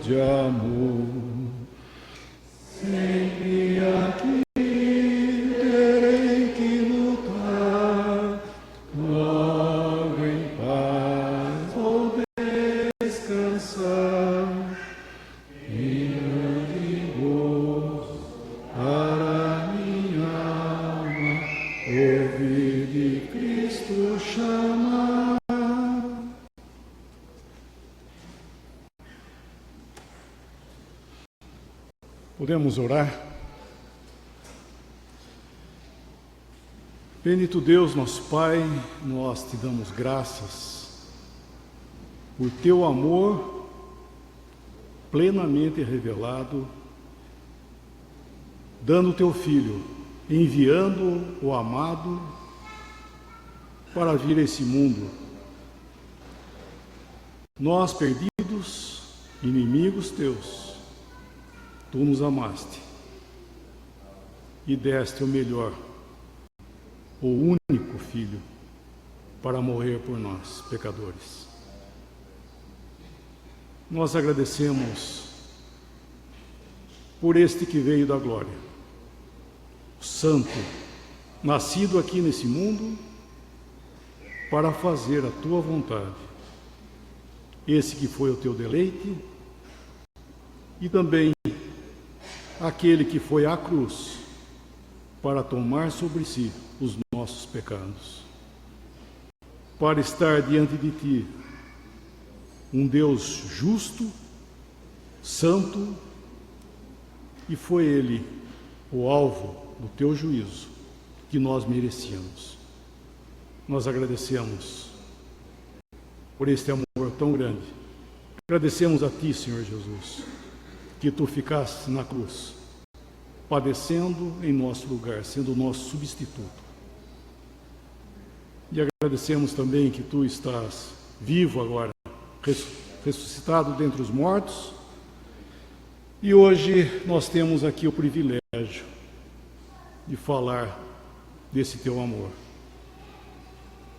de amor. Sempre aqui terei que lutar, logo em paz vou descansar, e grande gozo para minha alma, ouvir de Cristo chamar. Podemos orar? Bendito Deus, nosso Pai, nós te damos graças por teu amor plenamente revelado, dando teu Filho, enviando o amado para vir a esse mundo. Nós, perdidos, inimigos teus, tu nos amaste e deste o melhor, o único Filho, para morrer por nós, pecadores. Nós agradecemos por este que veio da glória, o Santo, nascido aqui nesse mundo, para fazer a tua vontade. Esse que foi o teu deleite, e também aquele que foi à cruz para tomar sobre si os nossos pecados, para estar diante de ti, um Deus justo, santo, e foi ele o alvo do teu juízo que nós merecíamos. Nós agradecemos por este amor tão grande. Agradecemos a ti, Senhor Jesus, que tu ficaste na cruz, padecendo em nosso lugar, sendo o nosso substituto. E agradecemos também que tu estás vivo agora, ressuscitado dentre os mortos, e hoje nós temos aqui o privilégio de falar desse teu amor.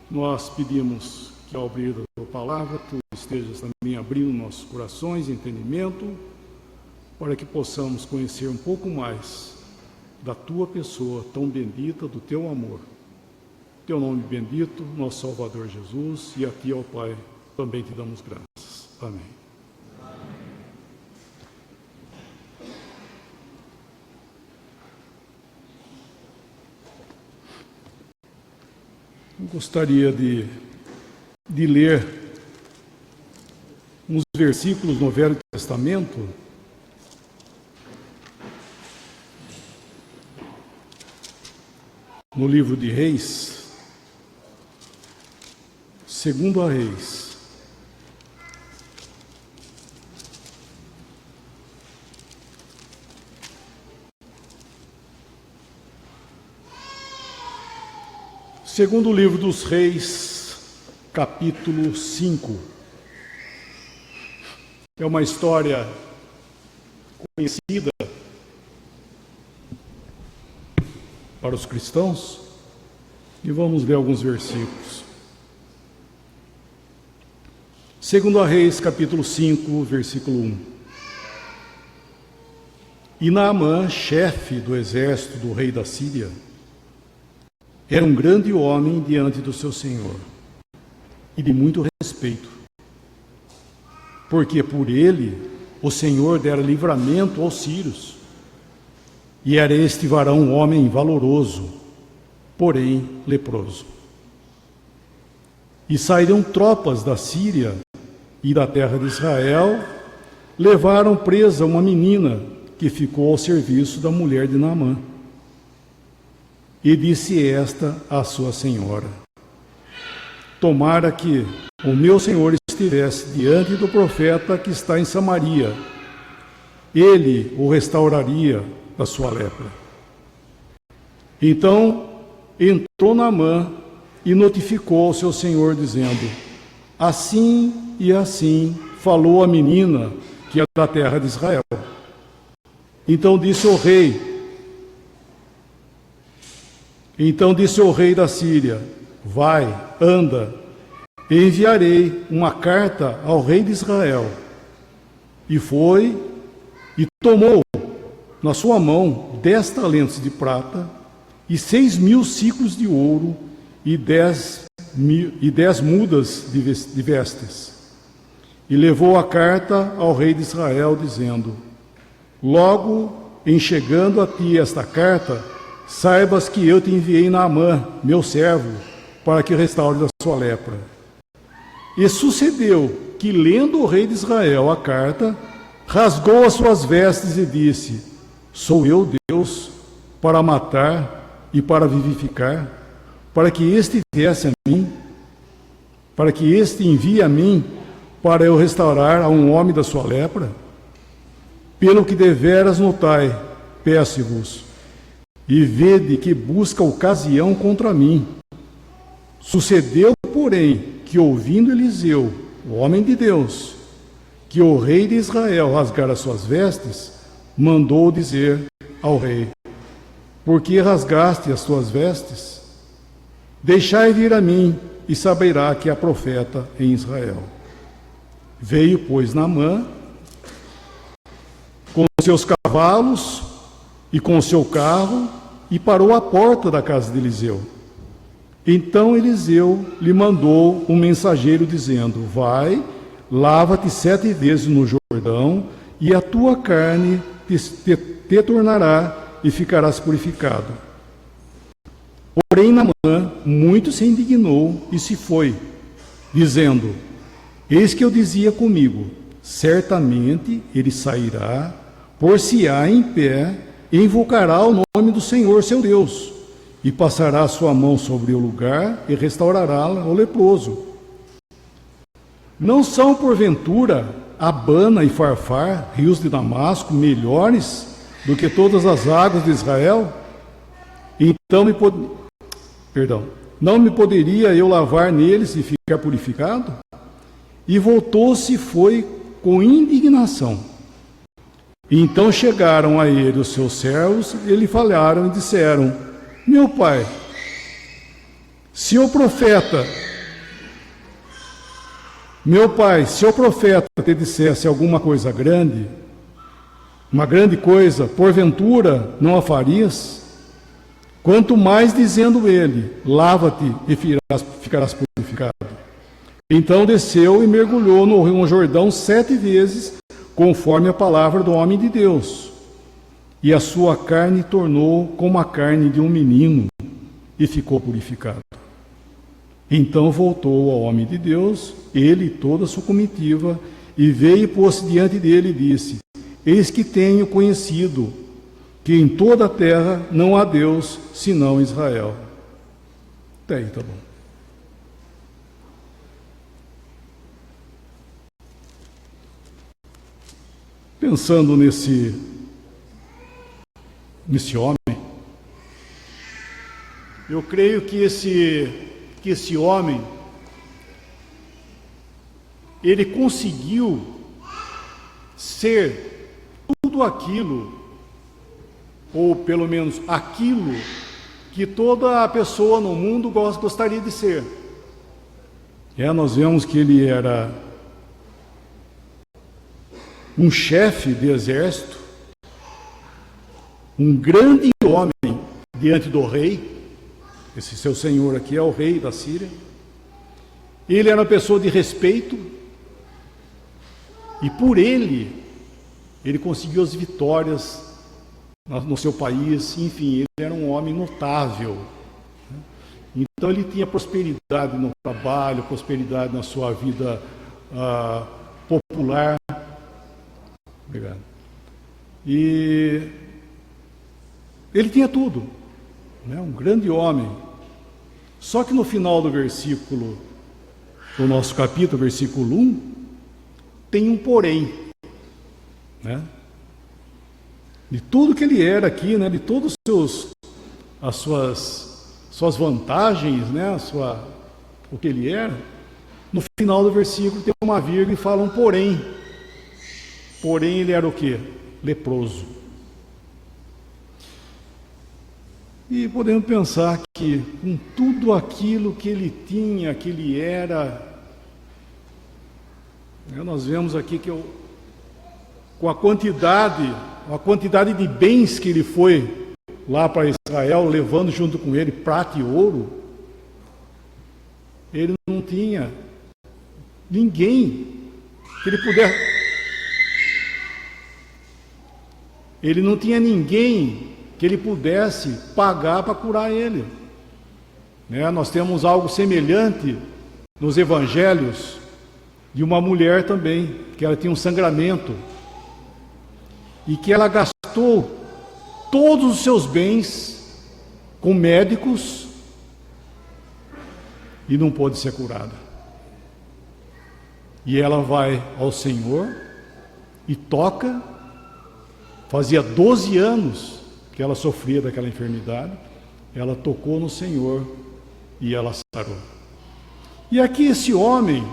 Nós pedimos que ao abrir a tua palavra, tu estejas também abrindo nossos corações, entendimento, para que possamos conhecer um pouco mais da tua pessoa tão bendita, do teu amor. Teu nome bendito, nosso Salvador Jesus, e a ti, ó Pai, também te damos graças. Amém. Eu gostaria de ler uns versículos no Velho Testamento, no livro de Reis, segundo a Reis, segundo livro dos Reis, capítulo 5. É uma história conhecida para os cristãos, e vamos ver alguns versículos. Segundo a Reis, capítulo 5, versículo 1. E Naamã, chefe do exército do rei da Síria, era um grande homem diante do seu senhor, e de muito respeito, porque por ele o Senhor dera livramento aos sírios, e era este varão um homem valoroso, porém leproso. E saíram tropas da Síria e da terra de Israel, levaram presa uma menina que ficou ao serviço da mulher de Naamã. E disse esta à sua senhora: tomara que o meu senhor estivesse diante do profeta que está em Samaria, ele o restauraria da sua lepra. Então entrou Naamã e notificou ao seu senhor, dizendo: assim e assim falou a menina que é da terra de Israel. Então disse o rei da Síria: vai, anda, enviarei uma carta ao rei de Israel. E foi e tomou na sua mão 10 talentos de prata e 6.000 siclos de ouro e 10 mudas de vestes. E levou a carta ao rei de Israel, dizendo: logo em chegando a ti esta carta, saibas que eu te enviei Naamã, meu servo, para que restaure da sua lepra. E sucedeu que, lendo o rei de Israel a carta, rasgou as suas vestes e disse: sou eu Deus para matar e para vivificar, para que este viesse a mim, para que este envie a mim, para eu restaurar a um homem da sua lepra? Pelo que deveras notai, peço-vos, e vede que busca ocasião contra mim. Sucedeu, porém, que ouvindo Eliseu, o homem de Deus, que o rei de Israel rasgara as suas vestes, mandou dizer ao rei: por que rasgaste as tuas vestes? Deixai vir a mim, e saberá que há profeta em Israel. Veio, pois, Naamã, com seus cavalos e com seu carro, e parou à porta da casa de Eliseu. Então Eliseu lhe mandou um mensageiro, dizendo: vai, lava-te 7 vezes no Jordão, e a tua carne te tornará, e ficarás purificado. Porém Naamã muito se indignou e se foi, dizendo: eis que eu dizia comigo, certamente ele sairá, por-se-á em pé, e invocará o nome do Senhor seu Deus, e passará a sua mão sobre o lugar, e restaurará o leproso. Não são, porventura, Abana e Farfar, rios de Damasco, melhores do que todas as águas de Israel? Então não me poderia eu lavar neles e ficar purificado? E voltou-se e foi com indignação. E então chegaram a ele os seus servos, e lhe falaram e disseram: meu pai, se o profeta te dissesse alguma coisa grande, uma grande coisa, porventura não a farias? Quanto mais dizendo ele: lava-te e ficarás purificado. Então desceu e mergulhou no rio Jordão 7 vezes, conforme a palavra do homem de Deus. E a sua carne tornou como a carne de um menino, e ficou purificado. Então voltou ao homem de Deus, ele e toda a sua comitiva, e veio e pôs-se diante dele e disse: eis que tenho conhecido que em toda a terra não há Deus senão Israel. Até aí, tá bom. Pensando nesse homem, eu creio que esse homem, ele conseguiu ser tudo aquilo, ou pelo menos aquilo, que toda pessoa no mundo gostaria de ser. Nós vemos que ele era um chefe de exército, um grande homem diante do rei. Esse seu senhor aqui é o rei da Síria. Ele era uma pessoa de respeito, e por ele conseguiu as vitórias no seu país. Enfim, ele era um homem notável. Então ele tinha prosperidade no trabalho, prosperidade na sua vida popular. Obrigado. E ele tinha tudo, né? Um grande homem. Só que no final do versículo, do nosso capítulo, versículo 1, tem um porém, né? De tudo que ele era aqui, né? De todos as suas vantagens, né? O que ele era, no final do versículo tem uma vírgula e fala um porém. Porém, ele era o quê? Leproso. E podemos pensar que com tudo aquilo que ele tinha, que ele era, nós vemos aqui que com a quantidade de bens que ele foi lá para Israel, levando junto com ele prata e ouro, ele não tinha ninguém que ele pudesse. Ele não tinha ninguém que ele pudesse pagar para curar ele. Nós temos algo semelhante nos evangelhos de uma mulher também, que ela tinha um sangramento e que ela gastou todos os seus bens com médicos e não pôde ser curada. E ela vai ao Senhor e toca. Fazia 12 anos que ela sofria daquela enfermidade. Ela tocou no Senhor e ela sarou. E aqui esse homem,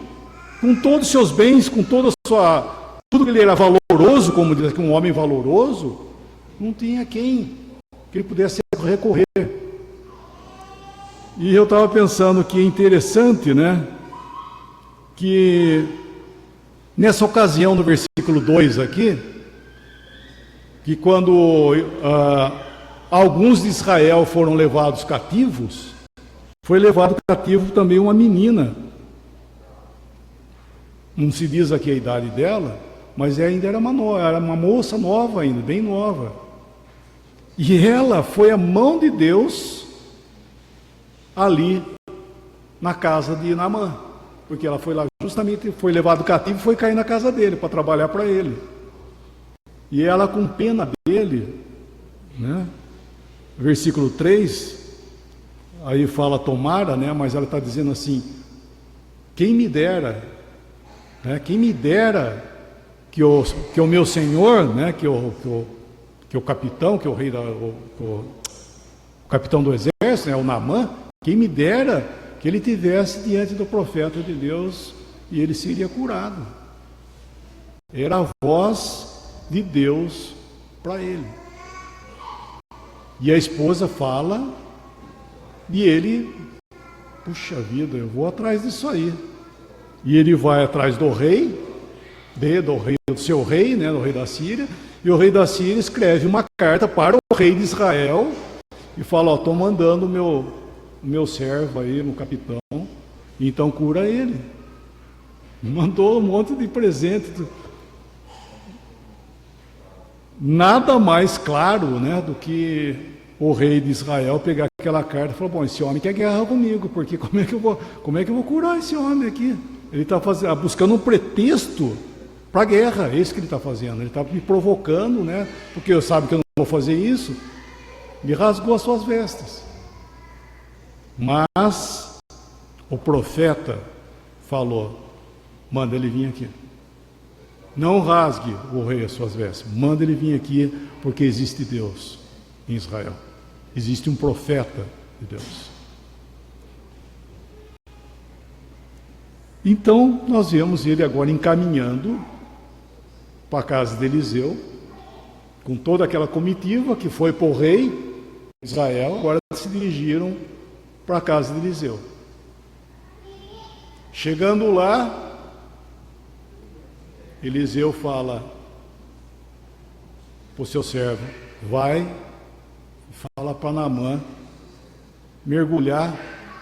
com todos os seus bens, com toda a sua... tudo que ele era valoroso, como diz aqui, um homem valoroso, não tinha quem que ele pudesse recorrer. E eu estava pensando que é interessante, que nessa ocasião do versículo 2 aqui, que quando alguns de Israel foram levados cativos, foi levado cativo também uma menina. Não se diz aqui a idade dela, mas ainda era uma moça nova ainda, bem nova. E ela foi a mão de Deus ali na casa de Naamã, porque ela foi lá justamente, foi levado cativo e foi cair na casa dele para trabalhar para ele. E ela, com pena dele, versículo 3, aí fala tomara, mas ela está dizendo assim, quem me dera que o meu senhor, que o capitão, que o rei o capitão do exército, o Naamã, quem me dera que ele tivesse diante do profeta de Deus e ele seria curado. Era a voz de Deus para ele. E a esposa fala e ele, puxa vida, eu vou atrás disso aí. E ele vai atrás do rei, do seu rei, do rei da Síria, e o rei da Síria escreve uma carta para o rei de Israel e fala, estou mandando o meu servo aí, o capitão, então cura ele. Mandou um monte de presente. Nada mais claro, do que o rei de Israel pegar aquela carta e falar, bom, esse homem quer guerra comigo, porque como é que eu vou curar esse homem aqui? Ele está buscando um pretexto para a guerra, é isso que ele está fazendo. Ele está me provocando, porque eu sabe que eu não vou fazer isso, e rasgou as suas vestes. Mas o profeta falou, manda ele vir aqui. Não rasgue o rei as suas vestes, manda ele vir aqui, porque existe Deus em Israel. Existe um profeta de Deus. Então, nós vemos ele agora encaminhando para a casa de Eliseu, com toda aquela comitiva que foi para o rei de Israel, agora se dirigiram para a casa de Eliseu. Chegando lá, Eliseu fala para o seu servo, vai e fala para Naamã mergulhar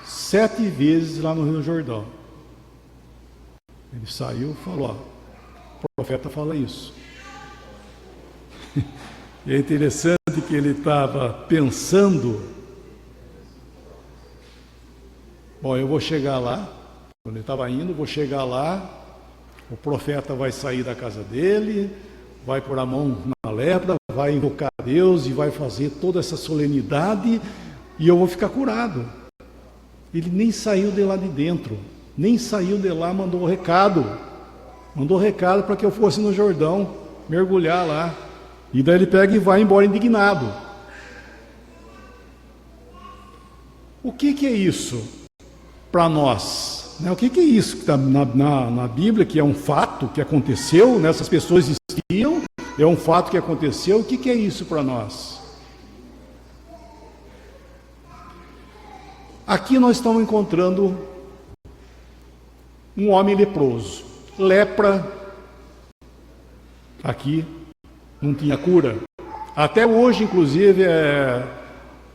7 vezes lá no Rio Jordão. Ele saiu e falou, o profeta fala isso. E é interessante que ele estava pensando, bom, eu vou chegar lá, quando ele estava indo, vou chegar lá, o profeta vai sair da casa dele, vai pôr a mão na lepra, vai invocar a Deus e vai fazer toda essa solenidade e eu vou ficar curado. Ele nem saiu de lá de dentro, nem saiu de lá, mandou recado para que eu fosse no Jordão, mergulhar lá. E daí ele pega e vai embora indignado. O que é isso para nós? O que é isso que está na Bíblia, que é um fato que aconteceu, essas pessoas existiam, é um fato que aconteceu, o que é isso para nós? Aqui nós estamos encontrando um homem leproso. Lepra aqui não tinha cura. Até hoje, inclusive,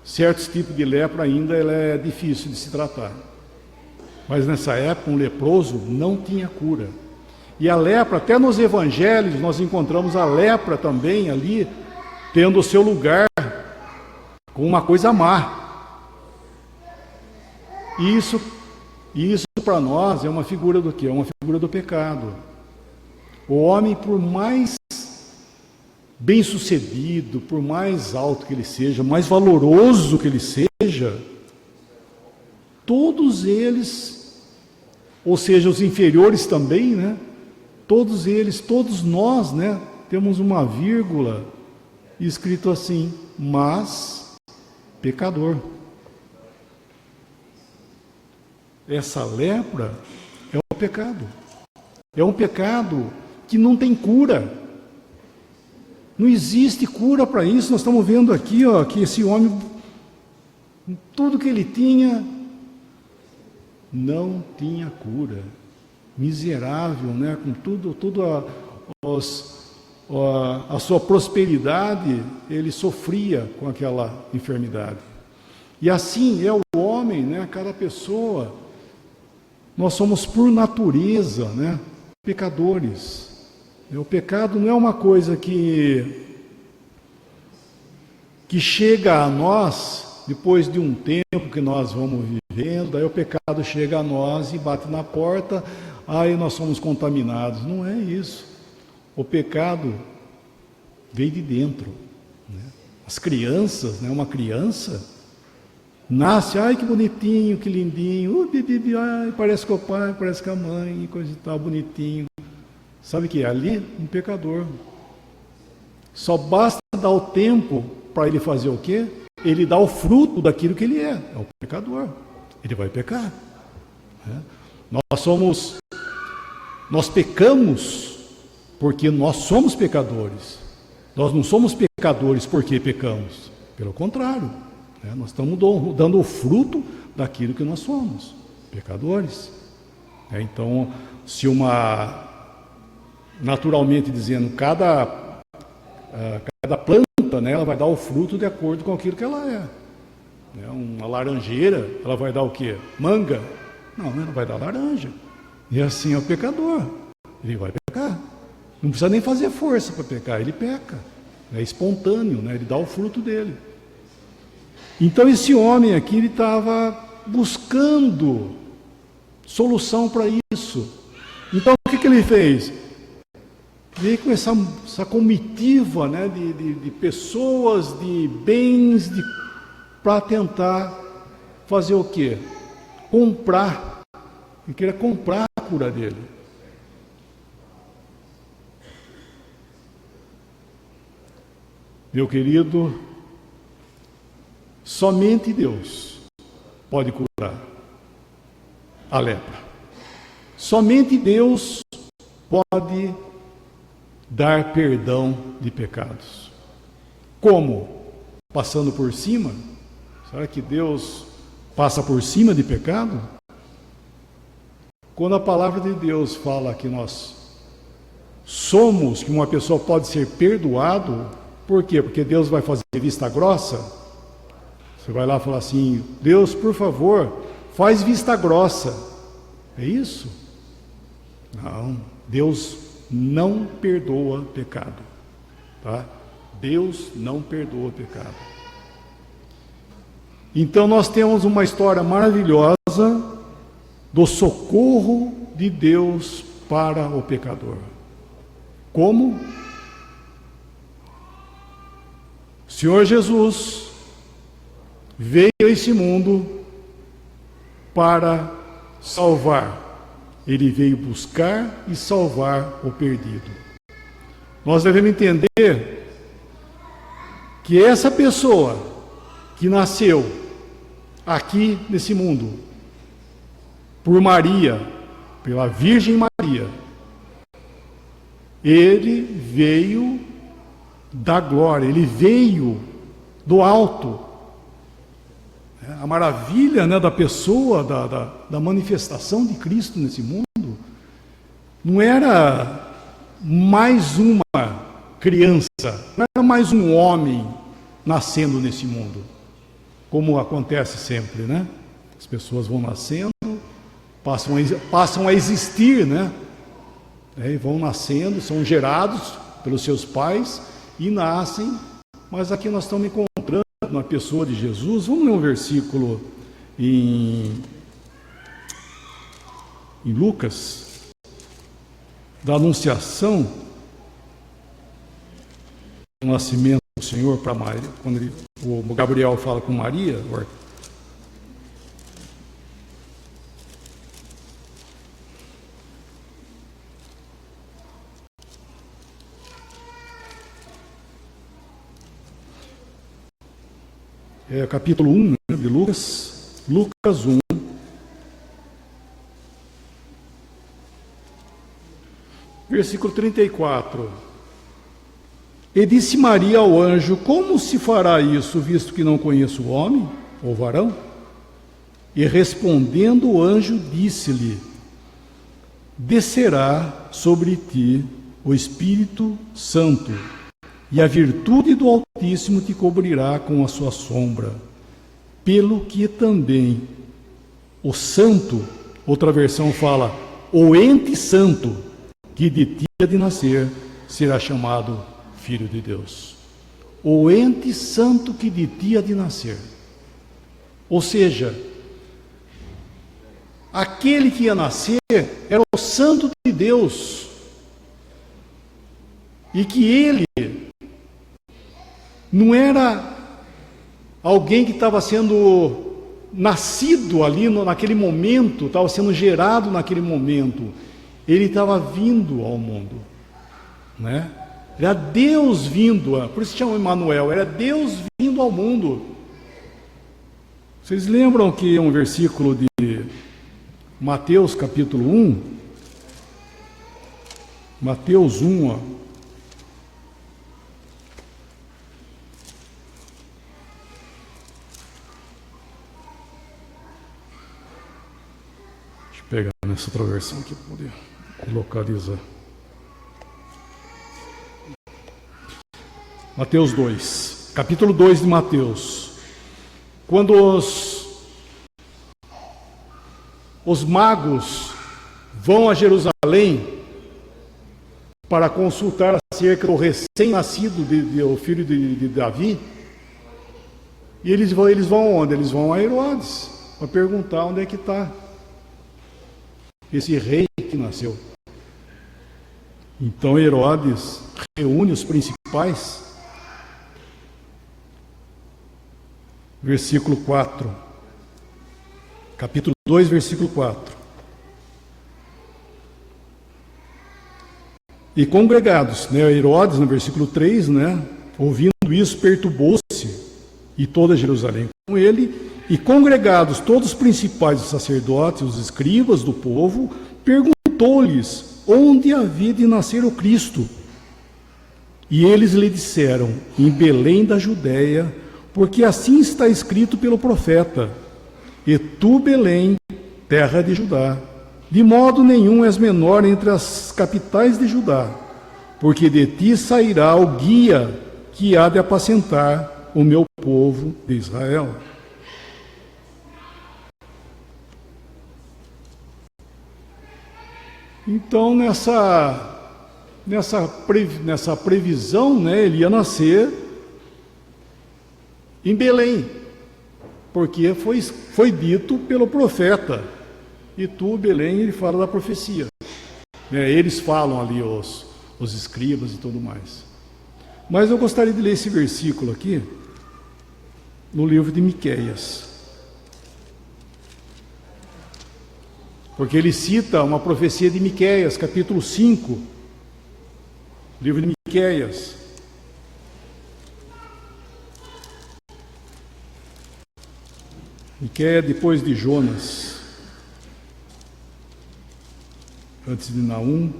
certos tipos de lepra ainda ela é difícil de se tratar. Mas nessa época, um leproso não tinha cura. E a lepra, até nos evangelhos, nós encontramos a lepra também ali, tendo o seu lugar com uma coisa má. E isso para nós é uma figura do quê? É uma figura do pecado. O homem, por mais bem-sucedido, por mais alto que ele seja, mais valoroso que ele seja, todos eles, ou seja, os inferiores também, né? Todos eles, todos nós, né? Temos uma vírgula escrito assim, mas pecador. Essa lepra é um pecado. É um pecado que não tem cura. Não existe cura para isso. Nós estamos vendo aqui, ó, que esse homem, tudo que ele tinha, não tinha cura. Miserável, né? Com tudo a sua prosperidade, ele sofria com aquela enfermidade. E assim é o homem, né? Cada pessoa. Nós somos por natureza, né? Pecadores. O pecado não é uma coisa que chega a nós depois de um tempo que nós vamos vivendo, aí o pecado chega a nós e bate na porta, aí nós somos contaminados. Não é isso. O pecado veio de dentro, né? As crianças, né? Uma criança nasce, ai que bonitinho, que lindinho, ai, parece com o pai, parece com a mãe, coisa e tal, bonitinho. Sabe o que é? Ali, um pecador. Só basta dar o tempo para ele fazer o quê? Ele dá o fruto daquilo que ele é o pecador. Ele vai pecar. Né? Nós pecamos porque nós somos pecadores. Nós não somos pecadores porque pecamos. Pelo contrário, né? Nós estamos dando o fruto daquilo que nós somos, pecadores. Então, se naturalmente dizendo, cada planta, né, ela vai dar o fruto de acordo com aquilo que ela é. Uma laranjeira, ela vai dar o quê? Manga? Não, ela vai dar laranja. E assim é o pecador. Ele vai pecar. Não precisa nem fazer força para pecar, ele peca. É espontâneo, né? Ele dá o fruto dele. Então esse homem aqui, ele estava buscando solução para isso. Então o que ele fez? Veio com essa comitiva, né, de pessoas, de bens, para tentar fazer o quê? Comprar. Ele queria comprar a cura dele. Meu querido, somente Deus pode curar a lepra. Somente Deus pode dar perdão de pecados. Como? Passando por cima? Será que Deus passa por cima de pecado? Quando a palavra de Deus fala que nós somos, que uma pessoa pode ser perdoado, por quê? Porque Deus vai fazer vista grossa? Você vai lá e fala assim, Deus, por favor, faz vista grossa. É isso? Não, Deus não perdoa pecado, tá? Deus não perdoa pecado. Então nós temos uma história maravilhosa do socorro de Deus para o pecador. Como? O Senhor Jesus veio a esse mundo para salvar. Ele veio buscar e salvar o perdido. Nós devemos entender que essa pessoa que nasceu aqui nesse mundo, por Maria, pela Virgem Maria, ele veio da glória, ele veio do alto. A maravilha, né, da pessoa, da manifestação de Cristo nesse mundo, não era mais uma criança, não era mais um homem nascendo nesse mundo, como acontece sempre, né? As pessoas vão nascendo, passam a existir, né? E vão nascendo, são gerados pelos seus pais e nascem, mas aqui nós estamos encontrando na pessoa de Jesus. Vamos ler um versículo em Lucas, da anunciação do nascimento do Senhor para Maria, quando o Gabriel fala com Maria. Capítulo 1, né, de Lucas 1. Versículo 34. E disse Maria ao anjo: como se fará isso, visto que não conheço o homem, ou varão? E respondendo o anjo, disse-lhe: descerá sobre ti o Espírito Santo, e a virtude do Altíssimo te cobrirá com a sua sombra. Pelo que também o santo, outra versão fala, o ente santo, que de ti há de nascer, será chamado Filho de Deus. O ente santo que de ti há de nascer. Ou seja, aquele que ia nascer era o Santo de Deus. E que ele não era alguém que estava sendo nascido ali naquele momento, estava sendo gerado naquele momento. Ele estava vindo ao mundo, né? Era Deus vindo, por isso se chama Emmanuel, era Deus vindo ao mundo. Vocês lembram que um versículo de Mateus capítulo 1? Mateus 1, ó. Deixa eu pegar nessa outra versão aqui para poder localizar. Mateus 2, capítulo 2 de Mateus. Quando os magos vão a Jerusalém para consultar acerca do recém-nascido o filho de Davi, e eles vão onde? Eles vão a Herodes para perguntar onde é que está esse rei que nasceu. Então Herodes reúne os principais. Versículo 4, capítulo 2, versículo 4. E congregados, né, Herodes, no versículo 3, né, ouvindo isso, perturbou-se, e toda Jerusalém com ele, e congregados todos os principais dos sacerdotes, os escribas do povo, perguntou-lhes onde havia de nascer o Cristo. E eles lhe disseram: em Belém da Judéia, porque assim está escrito pelo profeta: e tu, Belém, terra de Judá, de modo nenhum és menor entre as capitais de Judá, porque de ti sairá o guia que há de apacentar o meu povo de Israel. Então, nessa previsão, né, ele ia nascer em Belém, porque foi dito pelo profeta. E tu, Belém, ele fala da profecia. Eles falam ali, os escribas e tudo mais. Mas eu gostaria de ler esse versículo aqui, no livro de Miqueias. Porque ele cita uma profecia de Miqueias, capítulo 5, livro de Miqueias. Miqueias depois de Jonas, antes de Naum.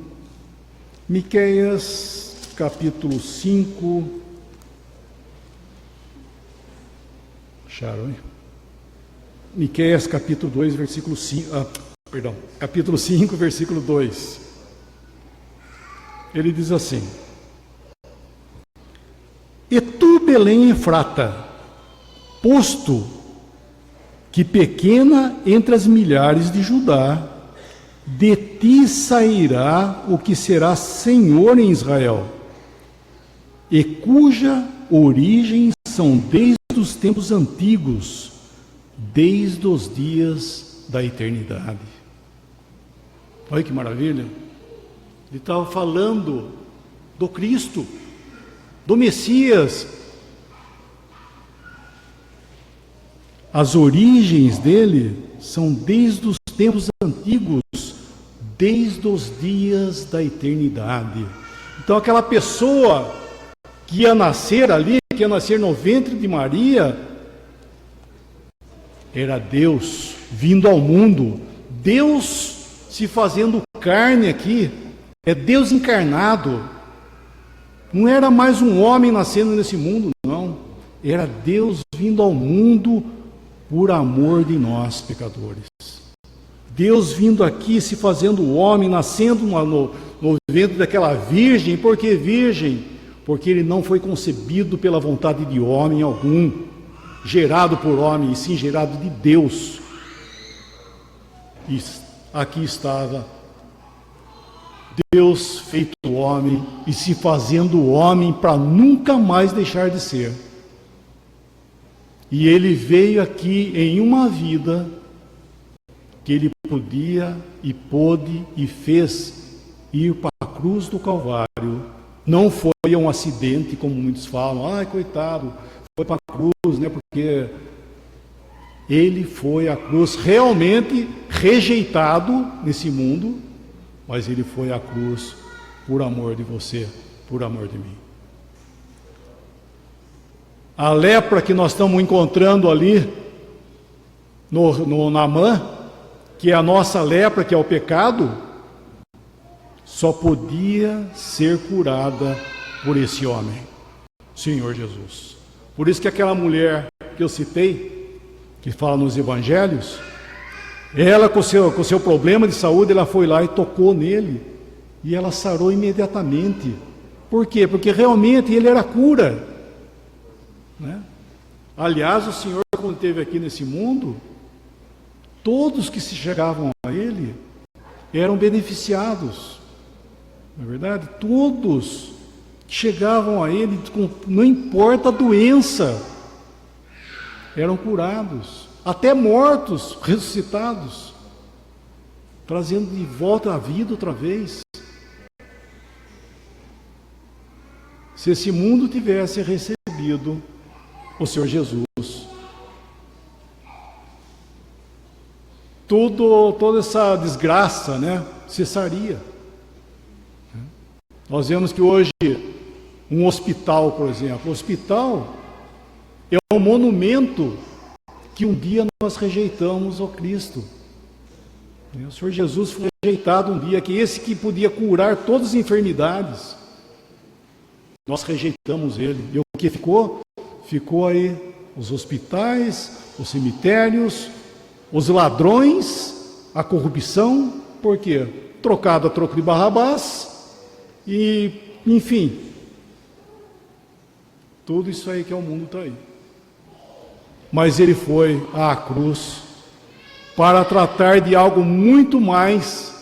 Miqueias, capítulo 5. Acharam, hein? Miqueias, capítulo 2, versículo 5. Capítulo 5, versículo 2. Ele diz assim: E tu, Belém Efrata, posto que pequena entre as milhares de Judá, de ti sairá o que será Senhor em Israel, e cuja origem são desde os tempos antigos, desde os dias da eternidade. Olha que maravilha! Ele estava falando do Cristo, do Messias. As origens dele são desde os tempos antigos, desde os dias da eternidade. Então aquela pessoa que ia nascer ali, que ia nascer no ventre de Maria, era Deus vindo ao mundo, Deus se fazendo carne aqui, é Deus encarnado. Não era mais um homem nascendo nesse mundo, não. Era Deus vindo ao mundo por amor de nós, pecadores. Deus vindo aqui, se fazendo homem, nascendo no ventre daquela virgem. Por que virgem? Porque ele não foi concebido pela vontade de homem algum, gerado por homem, e sim gerado de Deus. E aqui estava Deus feito homem e se fazendo homem para nunca mais deixar de ser. E ele veio aqui em uma vida que ele podia e pôde e fez ir para a cruz do Calvário. Não foi um acidente, como muitos falam, ai coitado, foi para a cruz, né? Porque ele foi à cruz realmente rejeitado nesse mundo, mas ele foi à cruz por amor de você, por amor de mim. A lepra que nós estamos encontrando ali no Naamã, que é a nossa lepra, que é o pecado, só podia ser curada por esse homem, Senhor Jesus. Por isso que aquela mulher que eu citei, que fala nos evangelhos, ela com o seu problema de saúde, ela foi lá e tocou nele, e ela sarou imediatamente. Por quê? Porque realmente ele era cura, né? Aliás, o Senhor, quando esteve aqui nesse mundo, todos que se chegavam a ele eram beneficiados, não é verdade? Todos chegavam a ele, não importa a doença, eram curados, até mortos, ressuscitados, trazendo de volta a vida outra vez. Se esse mundo tivesse recebido o Senhor Jesus, toda essa desgraça, né, cessaria. Nós vemos que hoje um hospital, por exemplo, hospital é um monumento que um dia nós rejeitamos ao Cristo. O Senhor Jesus foi rejeitado um dia, que esse que podia curar todas as enfermidades, nós rejeitamos ele. E o que ficou? Ficou aí os hospitais, os cemitérios, os ladrões, a corrupção. Por quê? Trocado a troco de Barrabás e, enfim, tudo isso aí que é o mundo está aí. Mas ele foi à cruz para tratar de algo muito mais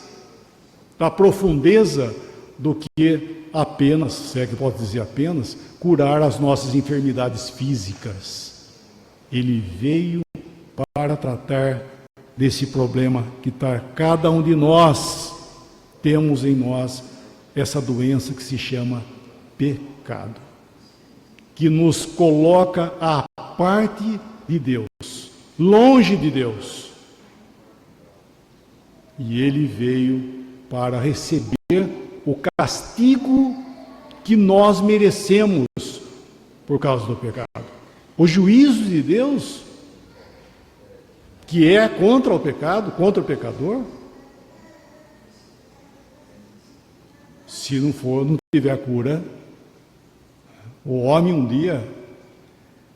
da profundeza do que apenas, se é que posso dizer apenas, curar as nossas enfermidades físicas. Ele veio para tratar desse problema que está cada um de nós, temos em nós essa doença que se chama pecado, que nos coloca à parte de Deus, longe de Deus. E ele veio para receber o castigo que nós merecemos por causa do pecado. O juízo de Deus, que é contra o pecado, contra o pecador, se não tiver cura, o homem um dia,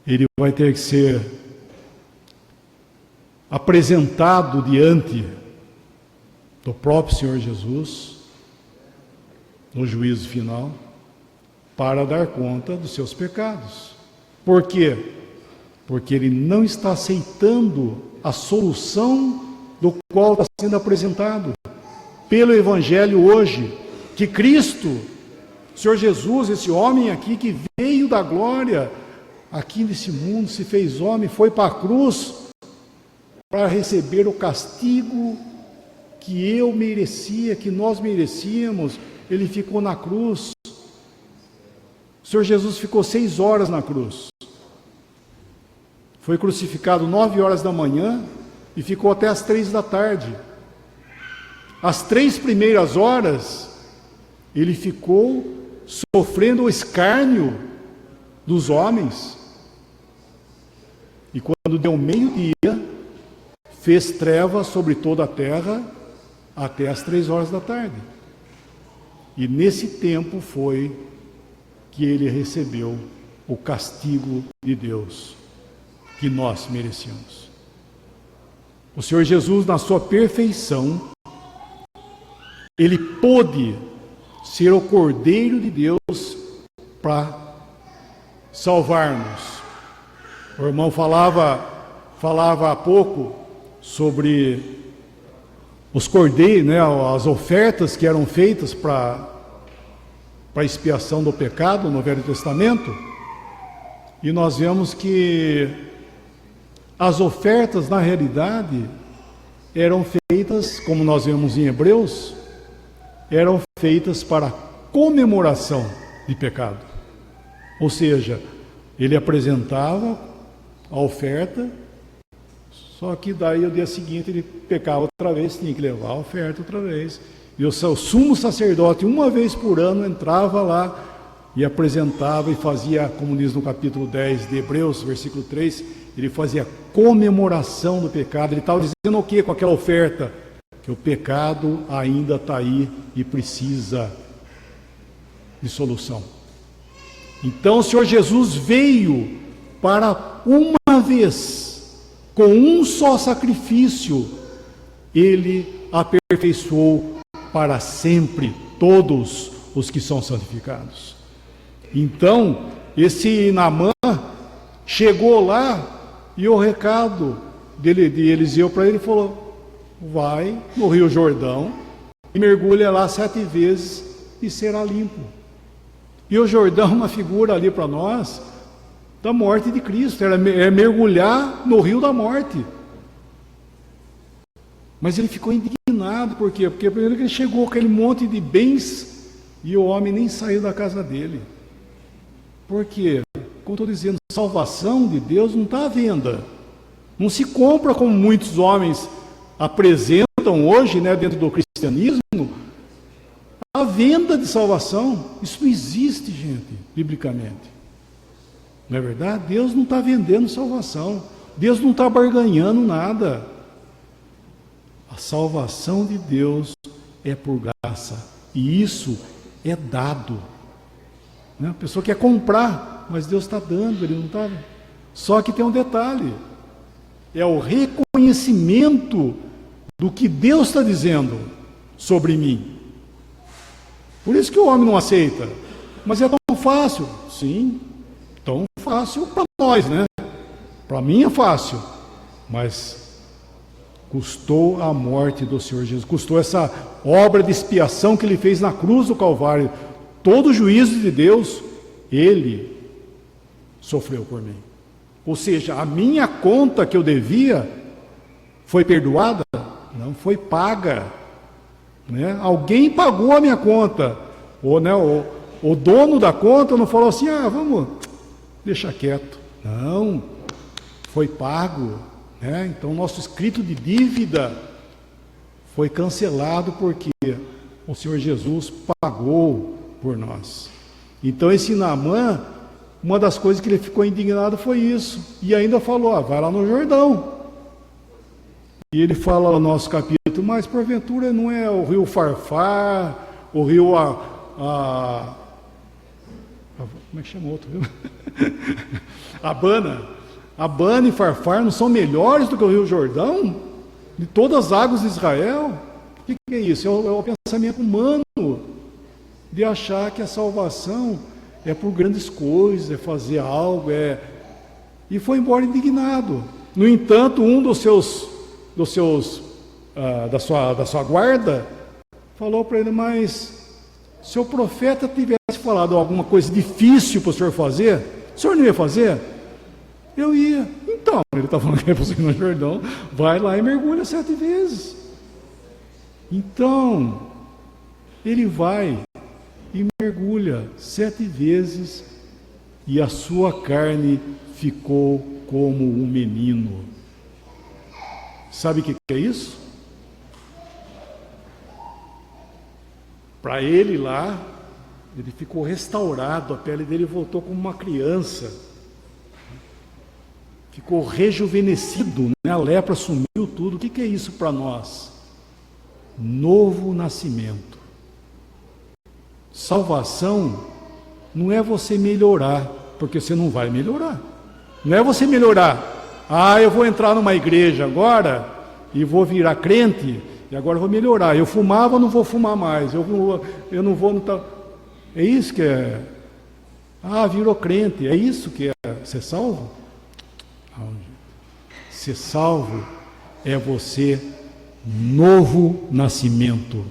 ele vai ter que ser apresentado diante do próprio Senhor Jesus, no juízo final, para dar conta dos seus pecados. Por quê? Porque ele não está aceitando a solução do qual está sendo apresentado pelo Evangelho hoje, que Cristo, o Senhor Jesus, esse homem aqui que veio da glória, aqui nesse mundo, se fez homem, foi para a cruz para receber o castigo que eu merecia, que nós merecíamos. Ele ficou na cruz. O Senhor Jesus ficou 6 horas na cruz. Foi crucificado 9 horas da manhã e ficou até as 3 da tarde. As 3 primeiras horas, ele ficou sofrendo o escárnio dos homens. E quando deu meio-dia, fez trevas sobre toda a terra até as 3 horas da tarde. E nesse tempo foi que ele recebeu o castigo de Deus que nós merecíamos. O Senhor Jesus, na sua perfeição, ele pôde ser o Cordeiro de Deus para salvar-nos. O irmão falava há pouco sobre os cordeiros, né, as ofertas que eram feitas para a expiação do pecado no Velho Testamento, e nós vemos que as ofertas, na realidade, eram feitas, como nós vemos em Hebreus, eram feitas para comemoração de pecado. Ou seja, ele apresentava a oferta, só que daí o dia seguinte ele pecava outra vez, tinha que levar a oferta outra vez. E o sumo sacerdote, uma vez por ano, entrava lá e apresentava e fazia, como diz no capítulo 10 de Hebreus, versículo 3, ele fazia comemoração do pecado. Ele estava dizendo o quê com aquela oferta? Que o pecado ainda está aí e precisa de solução. Então o Senhor Jesus veio para uma vez, com um só sacrifício, ele aperfeiçoou para sempre todos os que são santificados. Então, esse Naamã chegou lá e o recado de Eliseu para ele falou: vai no Rio Jordão e mergulha lá 7 vezes e será limpo. E o Jordão é uma figura ali para nós da morte de Cristo, é mergulhar no rio da morte. Mas ele ficou indignado, por quê? Porque primeiro que ele chegou com aquele monte de bens e o homem nem saiu da casa dele. Por quê? Como estou dizendo, salvação de Deus não está à venda. Não se compra como muitos homens apresentam hoje, né, dentro do cristianismo, a venda de salvação. Isso não existe, gente, biblicamente. Não é verdade? Deus não está vendendo salvação. Deus não está barganhando nada. A salvação de Deus é por graça. E isso é dado. A pessoa quer comprar, mas Deus está dando, Ele não está. Só que tem um detalhe: é o reconhecimento do que Deus está dizendo sobre mim. Por isso que o homem não aceita. Mas é tão fácil. Sim, tão fácil para nós, né? Para mim é fácil, mas custou a morte do Senhor Jesus, custou essa obra de expiação que Ele fez na cruz do Calvário. Todo o juízo de Deus, Ele sofreu por mim. Ou seja, a minha conta que eu devia foi perdoada? Não, foi paga. Né? Alguém pagou a minha conta. Ou, né, o dono da conta não falou assim: vamos, deixa quieto. Não, foi pago. Né? Então, nosso escrito de dívida foi cancelado porque o Senhor Jesus pagou por nós. Então esse Naamã, uma das coisas que ele ficou indignado foi isso, e ainda falou: vai lá no Jordão. E ele fala no nosso capítulo: mas porventura não é o rio Farfar, o rio como é que chama outro rio? Abana e Farfar não são melhores do que o rio Jordão? De todas as águas de Israel? O que é isso? É o pensamento humano de achar que a salvação é por grandes coisas, é fazer algo, e foi embora indignado. No entanto, um da sua guarda falou para ele: mas se o profeta tivesse falado alguma coisa difícil para o senhor fazer, o senhor não ia fazer? Eu ia. Então, ele está falando que é para você ir no Jordão, vai lá e mergulha 7 vezes. Então, ele vai e mergulha 7 vezes, e a sua carne ficou como um menino. Sabe o que é isso? Para ele lá, ele ficou restaurado, a pele dele voltou como uma criança, ficou rejuvenescido, né? A lepra sumiu tudo. O que é isso para nós? Novo nascimento. Salvação não é você melhorar, porque você não vai melhorar. Não é você melhorar. Eu vou entrar numa igreja agora e vou virar crente e agora eu vou melhorar. Eu fumava, não vou fumar mais. Eu não vou. É isso que é. Virou crente. É isso que é ser salvo? Ser salvo é você novo nascimento.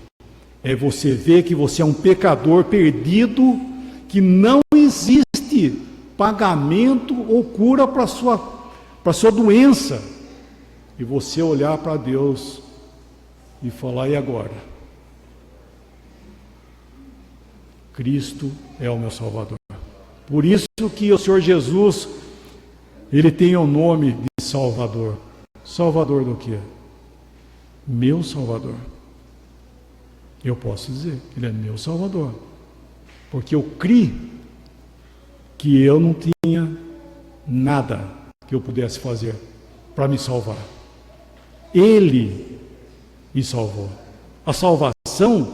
É você ver que você é um pecador perdido, que não existe pagamento ou cura para sua doença. E você olhar para Deus e falar: e agora? Cristo é o meu Salvador. Por isso que o Senhor Jesus, Ele tem o nome de Salvador. Salvador do quê? Meu Salvador. Eu posso dizer, Ele é meu Salvador, porque eu criei que eu não tinha nada que eu pudesse fazer para me salvar. Ele me salvou. A salvação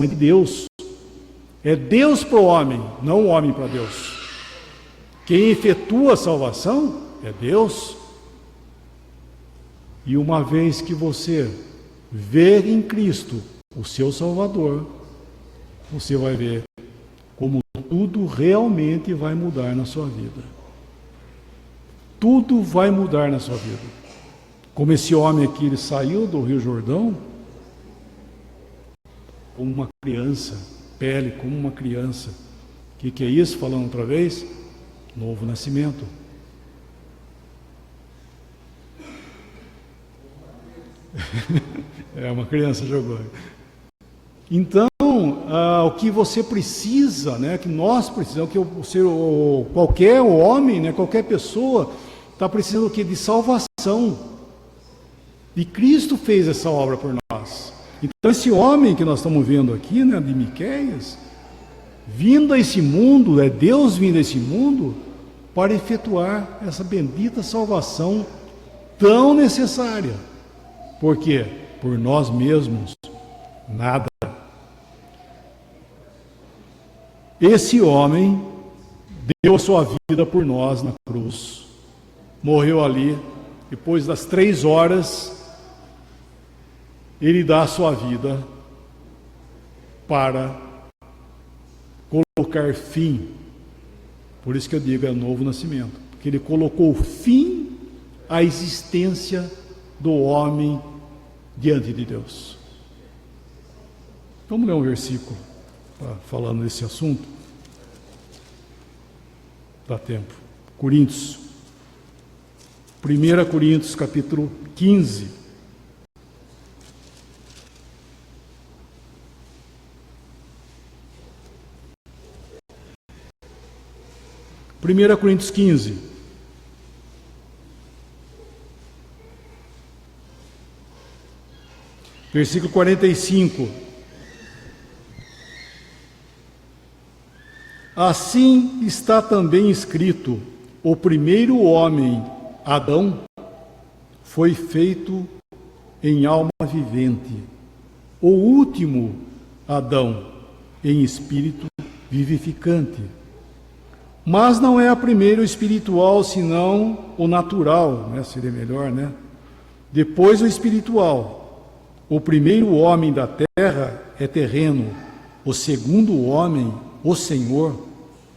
é de Deus. É Deus para o homem, não o homem para Deus. Quem efetua a salvação é Deus. E uma vez que você vê em Cristo o seu Salvador, você vai ver como tudo realmente vai mudar na sua vida. Tudo vai mudar na sua vida. Como esse homem aqui, ele saiu do Rio Jordão como uma criança, pele como uma criança. O que é isso? Falando outra vez, novo nascimento. Uma criança jogou. Então, o que você precisa, né, que nós precisamos, qualquer homem, né, qualquer pessoa, está precisando o quê? De salvação. E Cristo fez essa obra por nós. Então, esse homem que nós estamos vendo aqui, né, de Miqueias, vindo a esse mundo, é Deus vindo a esse mundo para efetuar essa bendita salvação tão necessária. Por quê? Por nós mesmos, nada. Esse homem deu a sua vida por nós na cruz. Morreu ali. Depois das 3 horas, ele dá a sua vida para colocar fim. Por isso que eu digo, é novo nascimento. Porque ele colocou fim à existência do homem diante de Deus. Vamos ler um versículo falando desse assunto. Dá tempo. Coríntios. 1 Coríntios, capítulo 15. Primeira Coríntios 15. Versículo 45. Assim está também escrito: o primeiro homem, Adão, foi feito em alma vivente. O último, Adão, em espírito vivificante. Mas não é o primeiro espiritual, senão o natural, né? Seria melhor, né? Depois o espiritual. O primeiro homem da terra é terreno, o segundo homem, o Senhor,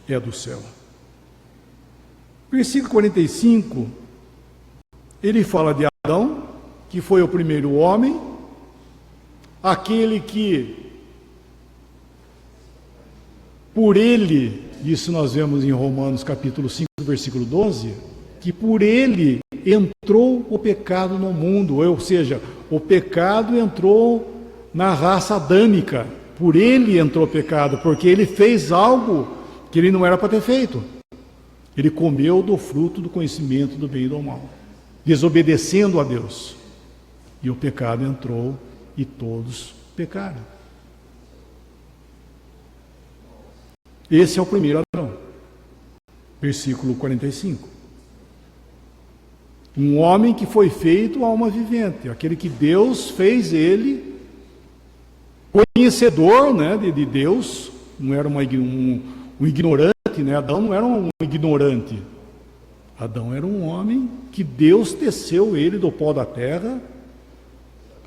é do céu. Versículo 45, ele fala de Adão, que foi o primeiro homem, aquele que, por ele, isso nós vemos em Romanos capítulo 5, versículo 12, que por ele entrou o pecado no mundo, ou seja, o pecado entrou na raça adâmica, por ele entrou o pecado, porque ele fez algo que ele não era para ter feito. Ele comeu do fruto do conhecimento do bem e do mal, desobedecendo a Deus. E o pecado entrou e todos pecaram. Esse é o primeiro Adão. Versículo 45. Um homem que foi feito alma vivente, aquele que Deus fez ele conhecedor, né, de Deus, não era um ignorante, né? Adão não era um ignorante. Adão era um homem que Deus teceu ele do pó da terra,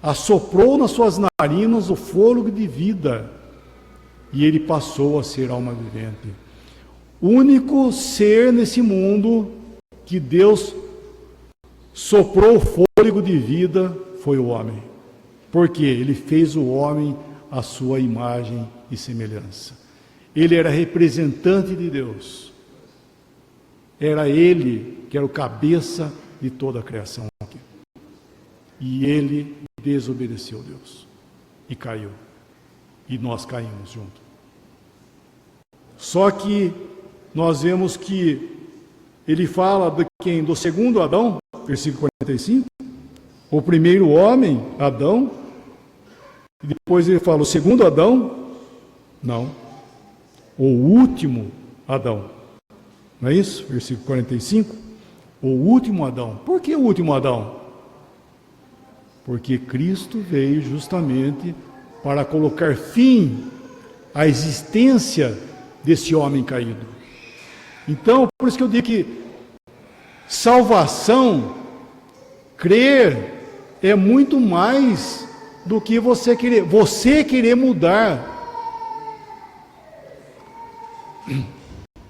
assoprou nas suas narinas o fôlego de vida, e ele passou a ser alma vivente. O único ser nesse mundo que Deus soprou o fôlego de vida foi o homem. Porque ele fez o homem à sua imagem e semelhança. Ele era representante de Deus. Era ele que era o cabeça de toda a criação aqui. E ele desobedeceu a Deus. E caiu. E nós caímos junto. Só que nós vemos que ele fala de quem? Do segundo Adão, versículo 45. O primeiro homem, Adão. E depois ele fala o segundo Adão. Não. O último Adão. Não é isso? Versículo 45. O último Adão. Por que o último Adão? Porque Cristo veio justamente para colocar fim à existência desse homem caído. Então, por isso que eu digo que salvação, crer, é muito mais do que você querer mudar.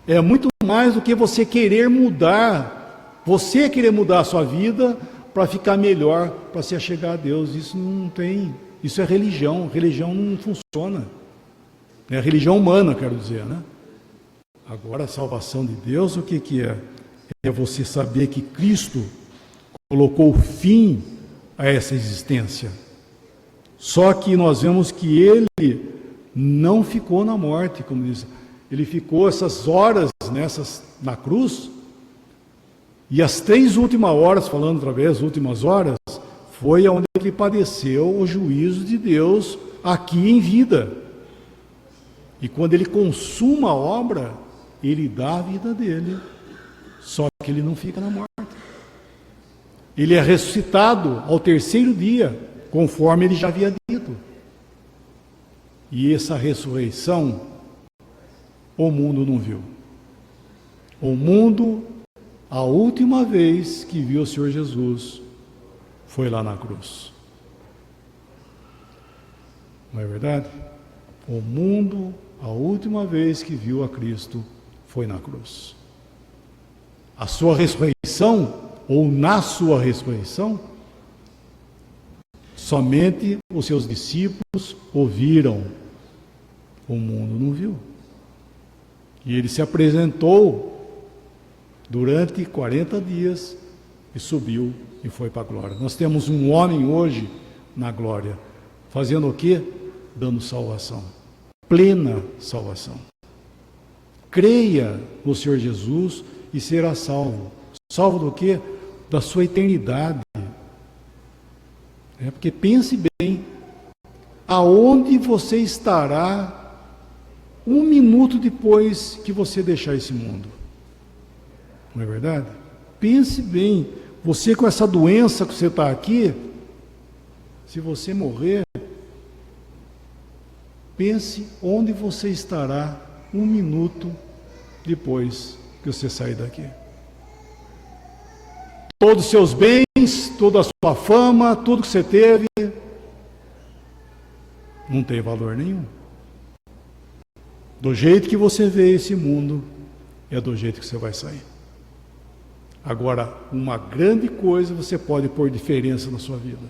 É muito mais do que você querer mudar. Você querer mudar a sua vida para ficar melhor, para se achegar a Deus. Isso não tem. Isso é religião. Religião não funciona. É religião humana, quero dizer, né? Agora, a salvação de Deus, o que é? É você saber que Cristo colocou fim a essa existência. Só que nós vemos que ele não ficou na morte, como diz. Ele ficou essas horas na cruz, e as 3 últimas horas, falando outra vez, as últimas horas, foi onde ele padeceu o juízo de Deus aqui em vida. E quando ele consuma a obra, ele dá a vida dele, só que ele não fica na morte. Ele é ressuscitado ao 3º dia, conforme ele já havia dito. E essa ressurreição, o mundo não viu. O mundo, a última vez que viu o Senhor Jesus, foi lá na cruz. Não é verdade? O mundo, a última vez que viu a Cristo, foi na cruz. A sua ressurreição, ou na sua ressurreição, somente os seus discípulos ouviram, o mundo não viu. E ele se apresentou durante 40 dias e subiu e foi para a glória. Nós temos um homem hoje na glória, fazendo o quê? Dando salvação, plena salvação. Creia no Senhor Jesus e será salvo. Salvo do quê? Da sua eternidade. Porque pense bem, aonde você estará 1 minuto depois que você deixar esse mundo. Não é verdade? Pense bem, você com essa doença que você está aqui, se você morrer, pense onde você estará 1 minuto depois que você sair daqui. Todos os seus bens, toda a sua fama, tudo que você teve, não tem valor nenhum. Do jeito que você vê esse mundo, é do jeito que você vai sair. Agora, uma grande coisa você pode pôr diferença na sua vida.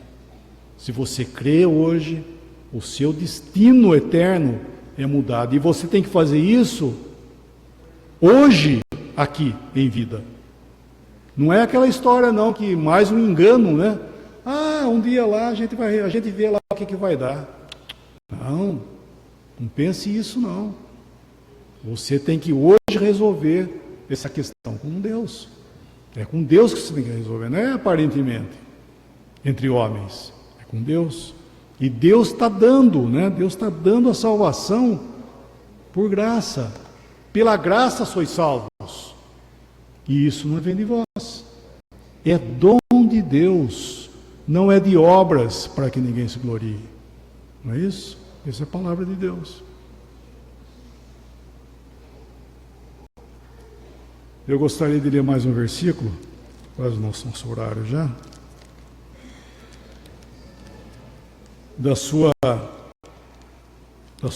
Se você crê hoje, o seu destino eterno é mudado. E você tem que fazer isso hoje, aqui, em vida. Não é aquela história não, que mais um engano, né? Um dia lá a gente vê lá o que vai dar. Não pense isso não. Você tem que hoje resolver essa questão com Deus. É com Deus que você tem que resolver, não é aparentemente entre homens, é com Deus. E Deus está dando, né? Deus está dando a salvação por graça. Pela graça sois salvos. E isso não vem de vós. É dom de Deus. Não é de obras para que ninguém se glorie. Não é isso? Essa é a palavra de Deus. Eu gostaria de ler mais um versículo. Quase nosso horário já. Da sua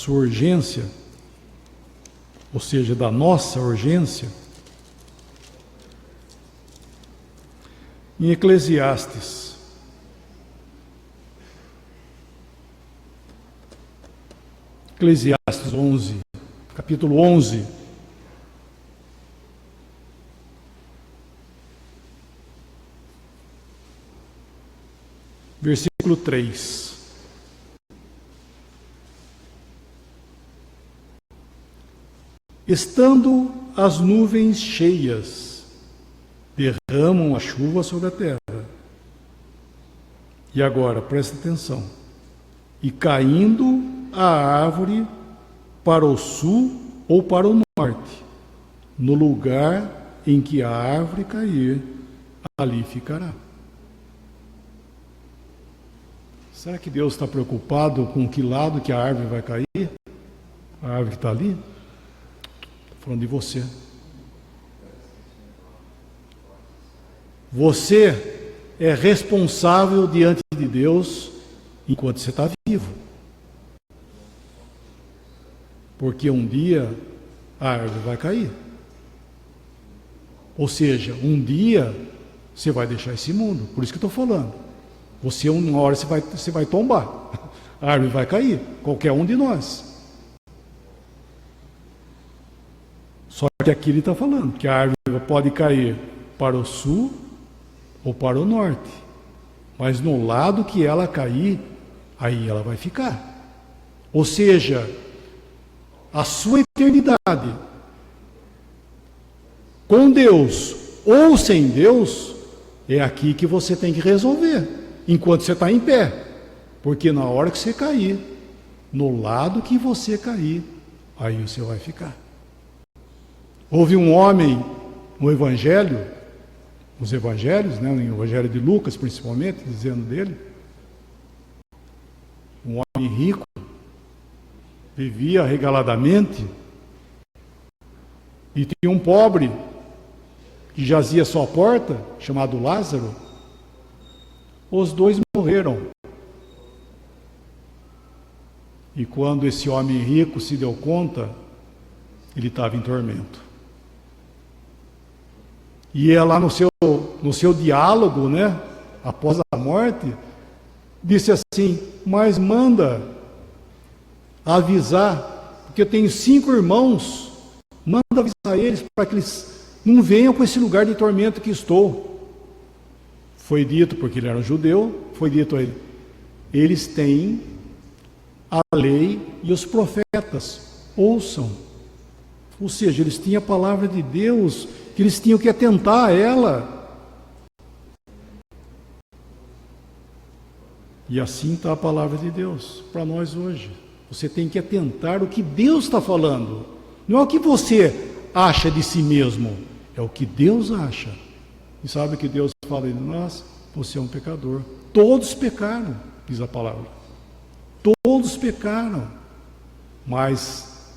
urgência, ou seja, da nossa urgência, em Eclesiastes, Eclesiastes 11, capítulo 11, versículo 3. Estando as nuvens cheias, derramam a chuva sobre a terra. E agora, presta atenção. E caindo a árvore para o sul ou para o norte, no lugar em que a árvore cair, ali ficará. Será que Deus está preocupado com que lado que a árvore vai cair? A árvore que está ali? Estou falando de você. Você é responsável diante de Deus enquanto você está vivo. Porque um dia a árvore vai cair. Ou seja, um dia você vai deixar esse mundo. Por isso que eu estou falando. Você, uma hora, você vai tombar. A árvore vai cair. Qualquer um de nós. Só que aqui ele está falando que a árvore pode cair para o sul ou para o norte. Mas no lado que ela cair, aí ela vai ficar. Ou seja, a sua eternidade com Deus ou sem Deus é aqui que você tem que resolver, enquanto você está em pé. Porque na hora que você cair, no lado que você cair, aí você vai ficar. Houve um homem no Evangelho, nos Evangelhos, né, no Evangelho de Lucas principalmente, dizendo dele, um homem rico, vivia regaladamente, e tinha um pobre que jazia à sua porta, chamado Lázaro. Os dois morreram. E quando esse homem rico se deu conta, ele estava em tormento. E ela no seu diálogo, né, após a morte, disse assim: mas manda avisar, porque eu tenho 5 irmãos, manda avisar eles para que eles não venham com esse lugar de tormento que estou. Foi dito, porque ele era um judeu, foi dito a ele: eles têm a lei e os profetas, ouçam. Ou seja, eles tinham a palavra de Deus, que eles tinham que atentar a ela. E assim está a palavra de Deus para nós hoje. Você tem que atentar o que Deus está falando. Não é o que você acha de si mesmo, é o que Deus acha. E sabe que Deus fala de nós? Você é um pecador. Todos pecaram, diz a palavra. Todos pecaram. Mas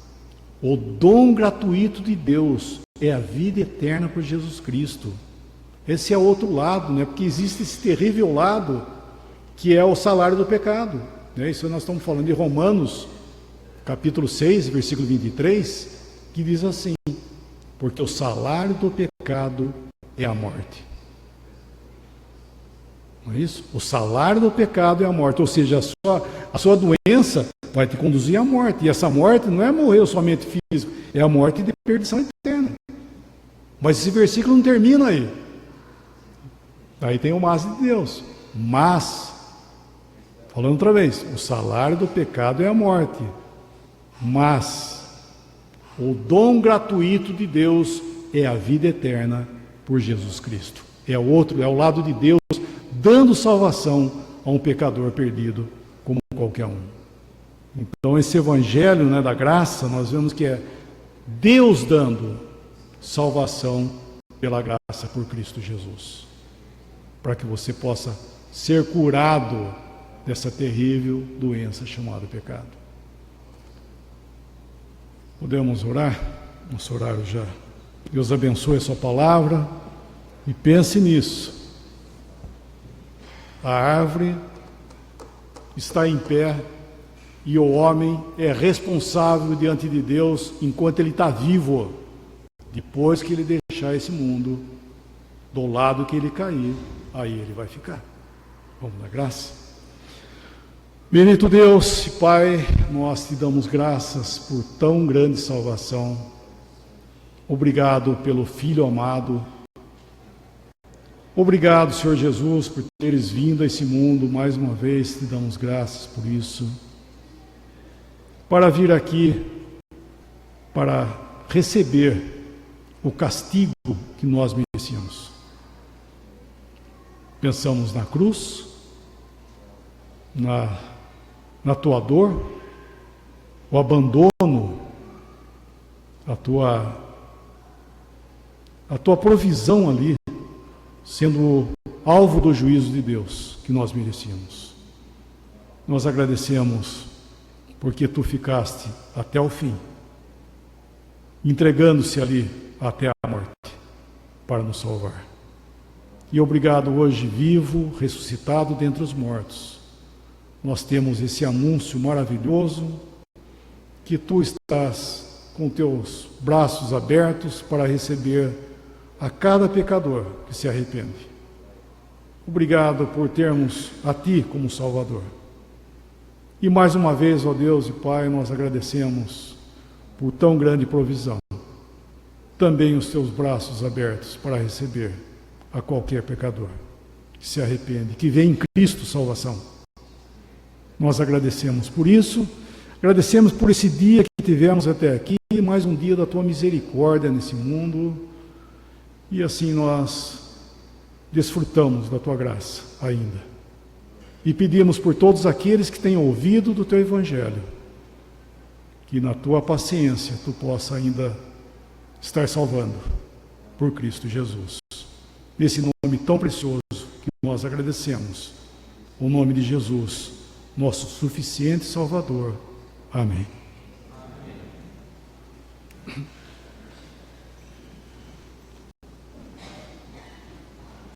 o dom gratuito de Deus é a vida eterna por Jesus Cristo. Esse é o outro lado, né? Porque existe esse terrível lado que é o salário do pecado. Isso nós estamos falando de Romanos, capítulo 6, versículo 23, que diz assim: porque o salário do pecado é a morte. Não é isso? O salário do pecado é a morte, ou seja, a sua doença vai te conduzir à morte, e essa morte não é morrer somente físico, é a morte de perdição eterna. Mas esse versículo não termina aí. Aí tem o mas de Deus. Mas, falando outra vez, o salário do pecado é a morte, mas o dom gratuito de Deus é a vida eterna por Jesus Cristo. É o lado de Deus dando salvação a um pecador perdido como qualquer um. Então esse evangelho, né, da graça, nós vemos que é Deus dando salvação pela graça por Cristo Jesus, para que você possa ser curado dessa terrível doença chamada pecado. Podemos orar? Nosso horário já. Deus abençoe a sua palavra e pense nisso. A árvore está em pé e o homem é responsável diante de Deus enquanto ele está vivo. Depois que ele deixar esse mundo, do lado que ele cair, aí ele vai ficar. Vamos dar graça. Bendito Deus e Pai, nós te damos graças por tão grande salvação. Obrigado pelo Filho amado. Obrigado, Senhor Jesus, por teres vindo a esse mundo mais uma vez, te damos graças por isso. Para vir aqui, para receber o castigo que nós merecíamos. Pensamos na cruz, na tua dor, o abandono, a tua provisão ali, sendo alvo do juízo de Deus que nós merecíamos. Nós agradecemos porque tu ficaste até o fim, entregando-se ali até a morte para nos salvar. E obrigado hoje, vivo, ressuscitado dentre os mortos. Nós temos esse anúncio maravilhoso que tu estás com teus braços abertos para receber a cada pecador que se arrepende. Obrigado por termos a Ti como Salvador. E mais uma vez, ó Deus e Pai, nós agradecemos por tão grande provisão. Também os Teus braços abertos para receber a qualquer pecador que se arrepende, que vê em Cristo salvação. Nós agradecemos por isso, agradecemos por esse dia que tivemos até aqui, mais um dia da Tua misericórdia nesse mundo. E assim nós desfrutamos da Tua graça ainda. E pedimos por todos aqueles que têm ouvido do Teu Evangelho, que na Tua paciência Tu possa ainda estar salvando por Cristo Jesus. Nesse nome tão precioso que nós agradecemos, o nome de Jesus, nosso suficiente Salvador. Amém. Amém.